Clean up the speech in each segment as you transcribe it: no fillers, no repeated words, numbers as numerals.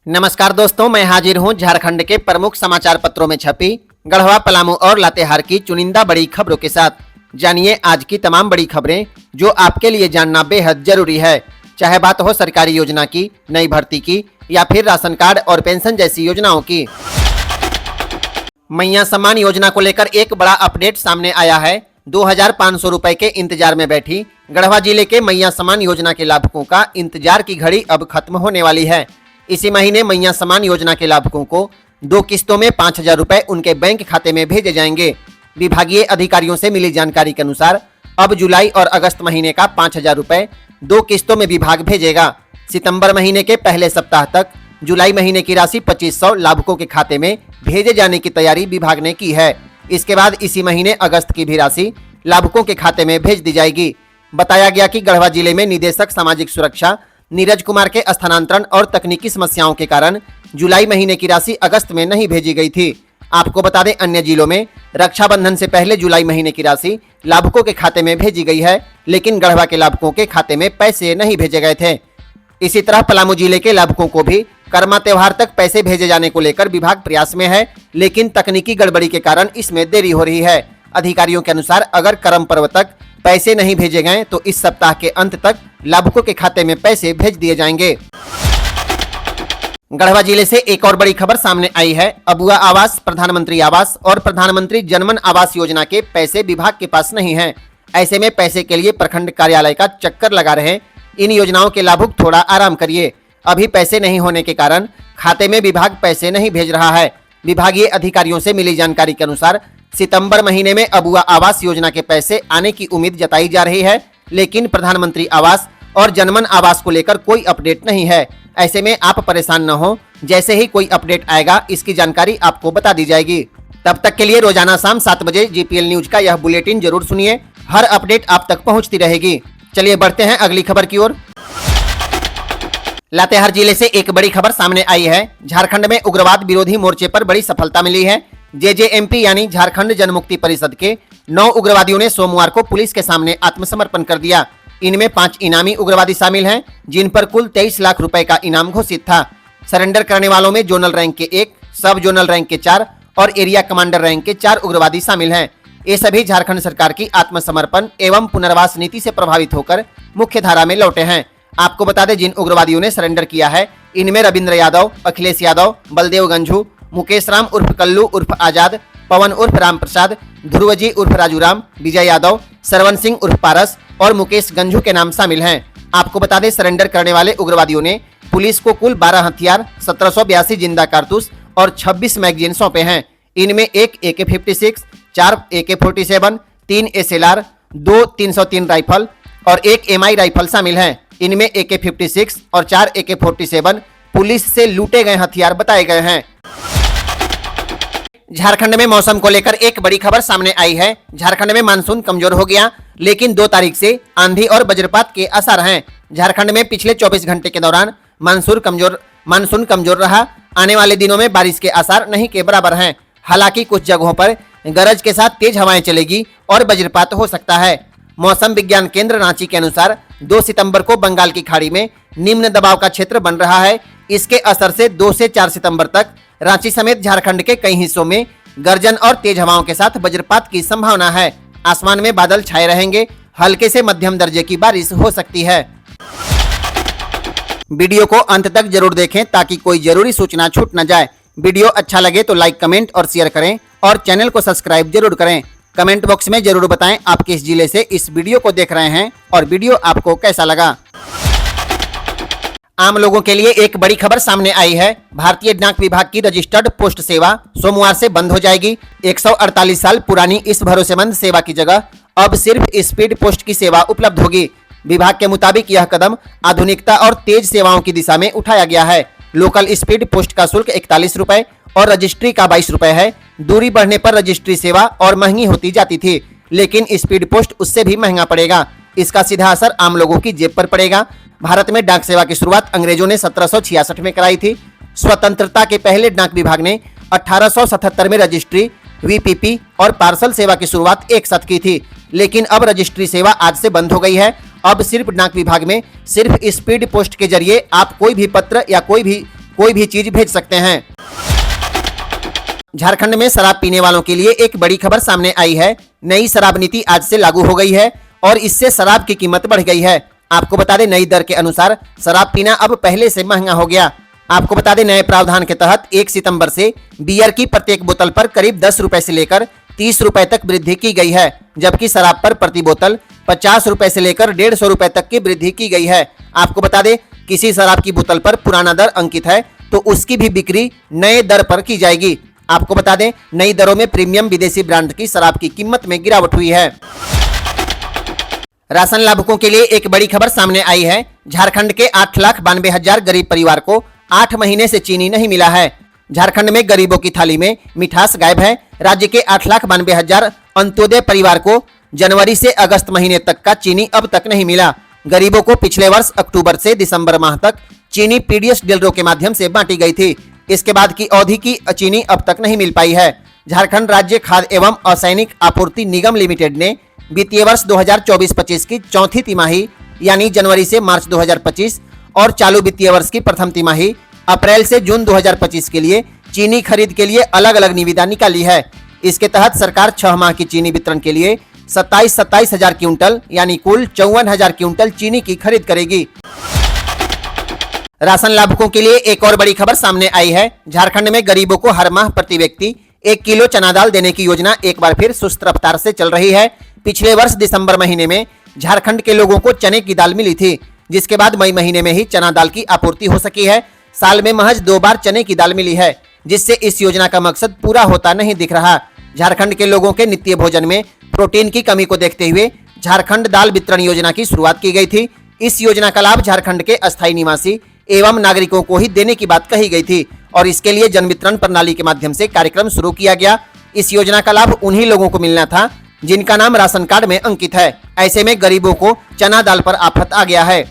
नमस्कार दोस्तों, मैं हाजिर हूं झारखंड के प्रमुख समाचार पत्रों में छपी गढ़वा, पलामू और लातेहार की चुनिंदा बड़ी खबरों के साथ। जानिए आज की तमाम बड़ी खबरें जो आपके लिए जानना बेहद जरूरी है। चाहे बात हो सरकारी योजना की, नई भर्ती की या फिर राशन कार्ड और पेंशन जैसी योजनाओं की। मैया सम्मान योजना को लेकर एक बड़ा अपडेट सामने आया है। 2500 रुपए के इंतजार में बैठी गढ़वा जिले के मैया सम्मान योजना के लाभुकों का इंतजार की घड़ी अब खत्म होने वाली है। इसी महीने मैया सम्मान योजना के लाभुकों को 2 किस्तों में 5000 रुपए उनके बैंक खाते में भेजे जाएंगे। विभागीय अधिकारियों से मिली जानकारी के अनुसार अब जुलाई और अगस्त महीने का 5000 रुपए 2 किस्तों में विभाग भेजेगा। सितंबर महीने के पहले सप्ताह तक जुलाई महीने की राशि 2500 लाभुकों के खाते में भेजे जाने की तैयारी विभाग ने की है। इसके बाद इसी महीने अगस्त की भी राशि लाभुकों के खाते में भेज दी जाएगी। बताया गया कि गढ़वा जिले में निदेशक सामाजिक सुरक्षा नीरज कुमार के स्थानांतरण और तकनीकी समस्याओं के कारण जुलाई महीने की राशि अगस्त में नहीं भेजी गई थी। आपको बता दें, अन्य जिलों में रक्षाबंधन से पहले जुलाई महीने की राशि लाभुकों के खाते में भेजी गई है, लेकिन गढ़वा के लाभुकों के खाते में पैसे नहीं भेजे गए थे। इसी तरह पलामू जिले के लाभुकों को भी कर्मा त्योहार तक पैसे भेजे जाने को लेकर विभाग प्रयास में है, लेकिन तकनीकी गड़बड़ी के कारण इसमें देरी हो रही है। अधिकारियों के अनुसार अगर कर्म पर्व तक पैसे नहीं भेजे गए तो इस सप्ताह के अंत तक लाभुकों के खाते में पैसे भेज दिए जाएंगे। गढ़वा जिले से एक और बड़ी खबर सामने आई है। अबुआ आवास, प्रधानमंत्री आवास और प्रधानमंत्री जनमन आवास योजना के पैसे विभाग के पास नहीं हैं। ऐसे में पैसे के लिए प्रखंड कार्यालय का चक्कर लगा रहे इन योजनाओं के लाभुक थोड़ा आराम करिए। अभी पैसे नहीं होने के कारण खाते में विभाग पैसे नहीं भेज रहा है। विभागीय अधिकारियों से मिली जानकारी के अनुसार सितंबर महीने में अबुआ आवास योजना के पैसे आने की उम्मीद जताई जा रही है, लेकिन प्रधानमंत्री आवास और जनमन आवास को लेकर कोई अपडेट नहीं है। ऐसे में आप परेशान न हो, जैसे ही कोई अपडेट आएगा इसकी जानकारी आपको बता दी जाएगी। तब तक के लिए रोजाना शाम 7 बजे जीपीएल न्यूज का यह बुलेटिन जरूर सुनिए। हर अपडेट आप तक पहुंचती रहेगी। चलिए बढ़ते हैं अगली खबर की ओर। लातेहार जिले से एक बड़ी खबर सामने आई है। झारखंड में उग्रवाद विरोधी मोर्चे पर बड़ी सफलता मिली है। जेजेएमपी यानी झारखंड जनमुक्ति परिषद के 9 उग्रवादियों ने सोमवार को पुलिस के सामने आत्मसमर्पण कर दिया। इनमें 5 इनामी उग्रवादी शामिल हैं, जिन पर कुल 23 लाख रुपए का इनाम घोषित था। सरेंडर करने वालों में जोनल रैंक के 1, सब जोनल रैंक के 4 और एरिया कमांडर रैंक के 4 उग्रवादी शामिल हैं। ये सभी झारखंड सरकार की आत्मसमर्पण एवं पुनर्वास नीति से प्रभावित होकर मुख्य धारा में लौटे हैं। आपको बता दें, जिन उग्रवादियों ने सरेंडर किया है इनमें रविंद्र यादव, अखिलेश यादव, बलदेव गंझू, मुकेश राम उर्फ कल्लू उर्फ आजाद, पवन उर्फ राम प्रसाद, ध्रुवजी उर्फ राजू राम, विजय यादव, सरवन सिंह उर्फ पारस और मुकेश गंझू के नाम शामिल हैं। आपको बता दें, सरेंडर करने वाले उग्रवादियों ने पुलिस को कुल 12 हथियार, 1782 जिंदा कारतूस और 26 मैगजीन सौंपे हैं। इनमें 1 AK-56, 4 AK-47, 3 SLR, 2 303 राइफल और 1 MI राइफल शामिल हैं। इनमें AK-56 और 4 AK-47 पुलिस से लूटे गए हथियार बताए गए हैं। झारखंड में मौसम को लेकर एक बड़ी खबर सामने आई है। झारखंड में मानसून कमजोर हो गया, लेकिन 2 तारीख से आंधी और वज्रपात के आसार हैं। झारखंड में पिछले 24 घंटे के दौरान मानसून कमजोर रहा। आने वाले दिनों में बारिश के आसार नहीं के बराबर हैं। हालांकि कुछ जगहों पर गरज के साथ तेज हवाएं चलेगी और वज्रपात हो सकता है। मौसम विज्ञान केंद्र रांची के अनुसार 2 सितंबर को बंगाल की खाड़ी में निम्न दबाव का क्षेत्र बन रहा है। इसके असर से 2 से 4 सितंबर तक रांची समेत झारखंड के कई हिस्सों में गर्जन और तेज हवाओं के साथ वज्रपात की संभावना है। आसमान में बादल छाए रहेंगे। हल्के से मध्यम दर्जे की बारिश हो सकती है। वीडियो को अंत तक जरूर देखें ताकि कोई जरूरी सूचना छूट न जाए। वीडियो अच्छा लगे तो लाइक, कमेंट और शेयर करें और चैनल को सब्सक्राइब जरूर करें। कमेंट बॉक्स में जरूर बताएं आप किस जिले से इस वीडियो को देख रहे हैं और वीडियो आपको कैसा लगा। आम लोगों के लिए एक बड़ी खबर सामने आई है। भारतीय डाक विभाग की रजिस्टर्ड पोस्ट सेवा सोमवार से बंद हो जाएगी। 148 साल पुरानी इस भरोसेमंद सेवा की जगह अब सिर्फ स्पीड पोस्ट की सेवा उपलब्ध होगी। विभाग के मुताबिक यह कदम आधुनिकता और तेज सेवाओं की दिशा में उठाया गया है। लोकल स्पीड पोस्ट का शुल्क 41 रुपए और रजिस्ट्री का 22 रुपए है। दूरी बढ़ने पर रजिस्ट्री सेवा और महंगी होती जाती थी, लेकिन स्पीड पोस्ट उससे भी महंगा पड़ेगा। इसका सीधा असर आम लोगों की जेब पर पड़ेगा। भारत में डाक सेवा की शुरुआत अंग्रेजों ने 1766 में कराई थी। स्वतंत्रता के पहले डाक विभाग ने 1877 में रजिस्ट्री, VPP और पार्सल सेवा की शुरुआत एक साथ की थी, लेकिन अब रजिस्ट्री सेवा आज से बंद हो गई है। अब सिर्फ डाक विभाग में सिर्फ स्पीड पोस्ट के जरिए आप कोई भी पत्र या कोई भी कोई भी चीज भेज सकते हैं। झारखंड में शराब पीने वालों के लिए एक बड़ी खबर सामने आई है। नई शराब नीति आज से लागू हो गई है और इससे शराब की कीमत बढ़ गई है। आपको बता दें, नई दर के अनुसार शराब पीना अब पहले से महंगा हो गया। आपको बता दें, नए प्रावधान के तहत 1 सितंबर से बियर की प्रत्येक बोतल पर करीब 10 रुपए से लेकर 30 रुपए तक वृद्धि की गई है, जबकि शराब पर प्रति बोतल 50 रुपए से लेकर 150 रुपए तक की वृद्धि की गई है। आपको बता दें, किसी शराब की बोतल पर पुराना दर अंकित है तो उसकी भी बिक्री नए दर पर की जाएगी। आपको बता दें, नई दरों में प्रीमियम विदेशी ब्रांड की शराब की कीमत में गिरावट हुई है। राशन लाभुकों के लिए एक बड़ी खबर सामने आई है। झारखंड के 8,92,000 गरीब परिवार को 8 महीने से चीनी नहीं मिला है। झारखंड में गरीबों की थाली में मिठास गायब है। राज्य के 8,92,000 अंत्योदय परिवार को जनवरी से अगस्त महीने तक का चीनी अब तक नहीं मिला। गरीबों को पिछले वर्ष अक्टूबर से दिसंबर माह तक चीनी पीडीएस डीलरों के माध्यम से बांटी गई थी। इसके बाद की अवधि की चीनी अब तक नहीं मिल पाई है। झारखंड राज्य खाद्य एवं असैनिक आपूर्ति निगम लिमिटेड ने वित्तीय वर्ष 2024-25 की चौथी तिमाही यानी जनवरी से मार्च 2025 और चालू वित्तीय वर्ष की प्रथम तिमाही अप्रैल से जून 2025 के लिए चीनी खरीद के लिए अलग अलग निविदा निकाली है। इसके तहत सरकार 6 माह की चीनी वितरण के लिए 27 हजार क्विंटल यानी कुल 54,000 क्विंटल चीनी की खरीद करेगी। राशन लाभुकों के लिए एक और बड़ी खबर सामने आई है। झारखंड में गरीबों को हर माह प्रति व्यक्ति 1 किलो चना दाल देने की योजना एक बार फिर सुस्त रफ्तार से चल रही है। पिछले वर्ष दिसंबर महीने में झारखंड के लोगों को चने की दाल मिली थी, जिसके बाद मई महीने में ही चना दाल की आपूर्ति हो सकी है। साल में महज 2 बार चने की दाल मिली है, जिससे इस योजना का मकसद पूरा होता नहीं दिख रहा। झारखंड के लोगों के नित्य भोजन में प्रोटीन की कमी को देखते हुए झारखंड दाल वितरण योजना की शुरुआत की गई थी। इस योजना का लाभ झारखंड के अस्थायी निवासी एवं नागरिकों को ही देने की बात कही गई थी और इसके लिए जन वितरण प्रणाली के माध्यम से कार्यक्रम शुरू किया गया। इस योजना का लाभ उन्हीं लोगों को मिलना था जिनका नाम राशन कार्ड में अंकित है। ऐसे में गरीबों को चना दाल पर आफत आ गया है।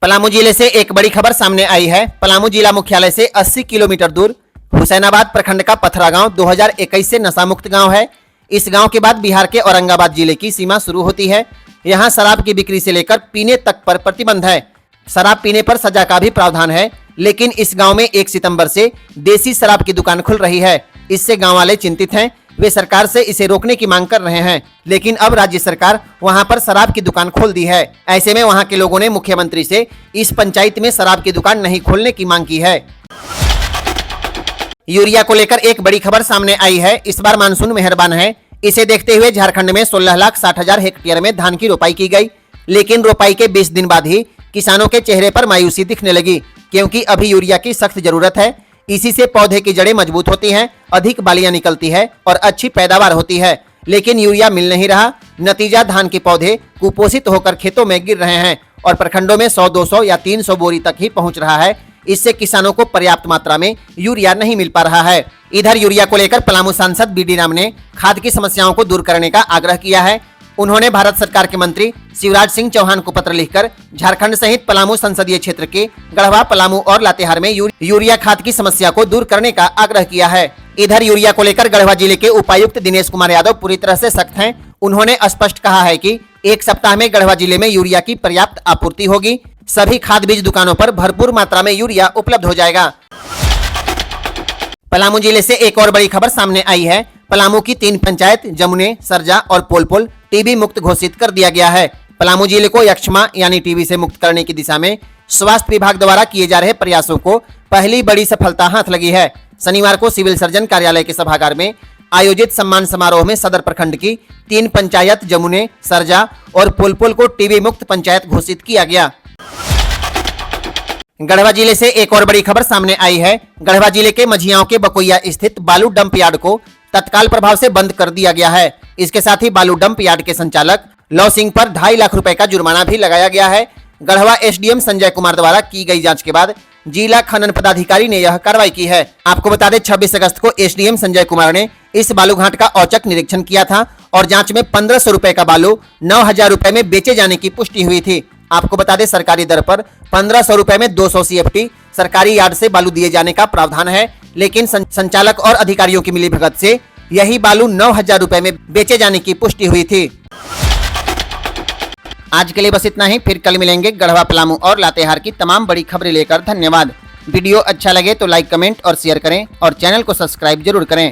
पलामू जिले से एक बड़ी खबर सामने आई है। पलामू जिला मुख्यालय से 80 किलोमीटर दूर हुसैनाबाद प्रखंड का पथरा गांव 2021 से नशा मुक्त गांव है। इस गांव के बाद बिहार के औरंगाबाद जिले की सीमा शुरू होती है। यहाँ शराब की बिक्री से लेकर पीने तक पर प्रतिबंध है। शराब पीने पर सजा का भी प्रावधान है, लेकिन इस गांव में 1 सितंबर से देसी शराब की दुकान खुल रही है। इससे गांव वाले चिंतित हैं। वे सरकार से इसे रोकने की मांग कर रहे हैं, लेकिन अब राज्य सरकार वहां पर शराब की दुकान खोल दी है। ऐसे में वहां के लोगों ने मुख्यमंत्री से इस पंचायत में शराब की दुकान नहीं खोलने की मांग की है। यूरिया को लेकर एक बड़ी खबर सामने आई है। इस बार मानसून मेहरबान है। इसे देखते हुए झारखंड में 16,60,000 हेक्टेयर में धान की रोपाई की गई, लेकिन रोपाई के 20 दिन बाद ही किसानों के चेहरे पर मायूसी दिखने लगी, क्योंकि अभी यूरिया की सख्त जरूरत है। इसी से पौधे की जड़ें मजबूत होती हैं, अधिक बालियां निकलती है और अच्छी पैदावार होती है, लेकिन यूरिया मिल नहीं रहा। नतीजा, धान के पौधे कुपोषित होकर खेतों में गिर रहे हैं और प्रखंडों में 100, 200 या 300 बोरी तक ही पहुंच रहा है। इससे किसानों को पर्याप्त मात्रा में यूरिया नहीं मिल पा रहा है। इधर यूरिया को लेकर पलामू सांसद बीडी राम ने खाद की समस्याओं को दूर करने का आग्रह किया है। उन्होंने भारत सरकार के मंत्री शिवराज सिंह चौहान को पत्र लिखकर झारखंड सहित पलामू संसदीय क्षेत्र के गढ़वा, पलामू और लातेहार में यूरिया खाद की समस्या को दूर करने का आग्रह किया है। इधर यूरिया को लेकर गढ़वा जिले के उपायुक्त दिनेश कुमार यादव पूरी तरह से सख्त हैं। उन्होंने स्पष्ट कहा है कि 1 सप्ताह में गढ़वा जिले में यूरिया की पर्याप्त आपूर्ति होगी। सभी खाद बीज दुकानों पर भरपूर मात्रा में यूरिया उपलब्ध हो जाएगा। पलामू जिले से एक और बड़ी खबर सामने आई है। पलामू की 3 पंचायत जमुने, सरजा और पोलपोल टीबी मुक्त घोषित कर दिया गया है। पलामू जिले को यक्ष्मा यानी टीबी से मुक्त करने की दिशा में स्वास्थ्य विभाग द्वारा किए जा रहे प्रयासों को पहली बड़ी सफलता हाथ लगी है। शनिवार को सिविल सर्जन कार्यालय के सभागार में आयोजित सम्मान समारोह में सदर प्रखंड की 3 पंचायत जमुने, सरजा और पोलपोल को टीबी मुक्त पंचायत घोषित किया गया। गढ़वा जिले से एक और बड़ी खबर सामने आई है। गढ़वा जिले के मझियाओं के बकोइया स्थित बालू डंप यार्ड को तत्काल प्रभाव से बंद कर दिया गया है। इसके साथ ही बालू डंप यार्ड के संचालक लव सिंह पर 2.5 लाख रुपए का जुर्माना भी लगाया गया है। गढ़वा एसडीएम संजय कुमार द्वारा की गई जांच के बाद जिला खनन पदाधिकारी ने यह कार्रवाई की है। आपको बता दें, 26 अगस्त को एसडीएम संजय कुमार ने इस बालू घाट का औचक निरीक्षण किया था और जांच में 1500 रुपए का बालू 9,000 रुपए में बेचे जाने की पुष्टि हुई थी। आपको बता दें, सरकारी दर पर 1500 रुपए में 200 CFT सरकारी यार्ड से बालू दिए जाने का प्रावधान है, लेकिन संचालक और अधिकारियों की मिलीभगत से यही बालू 9,000 रुपए में बेचे जाने की पुष्टि हुई थी। आज के लिए बस इतना ही, फिर कल मिलेंगे गढ़वा, पलामू और लातेहार की तमाम बड़ी खबरें लेकर। धन्यवाद। वीडियो अच्छा लगे तो लाइक, कमेंट और शेयर करें और चैनल को सब्सक्राइब जरूर करें।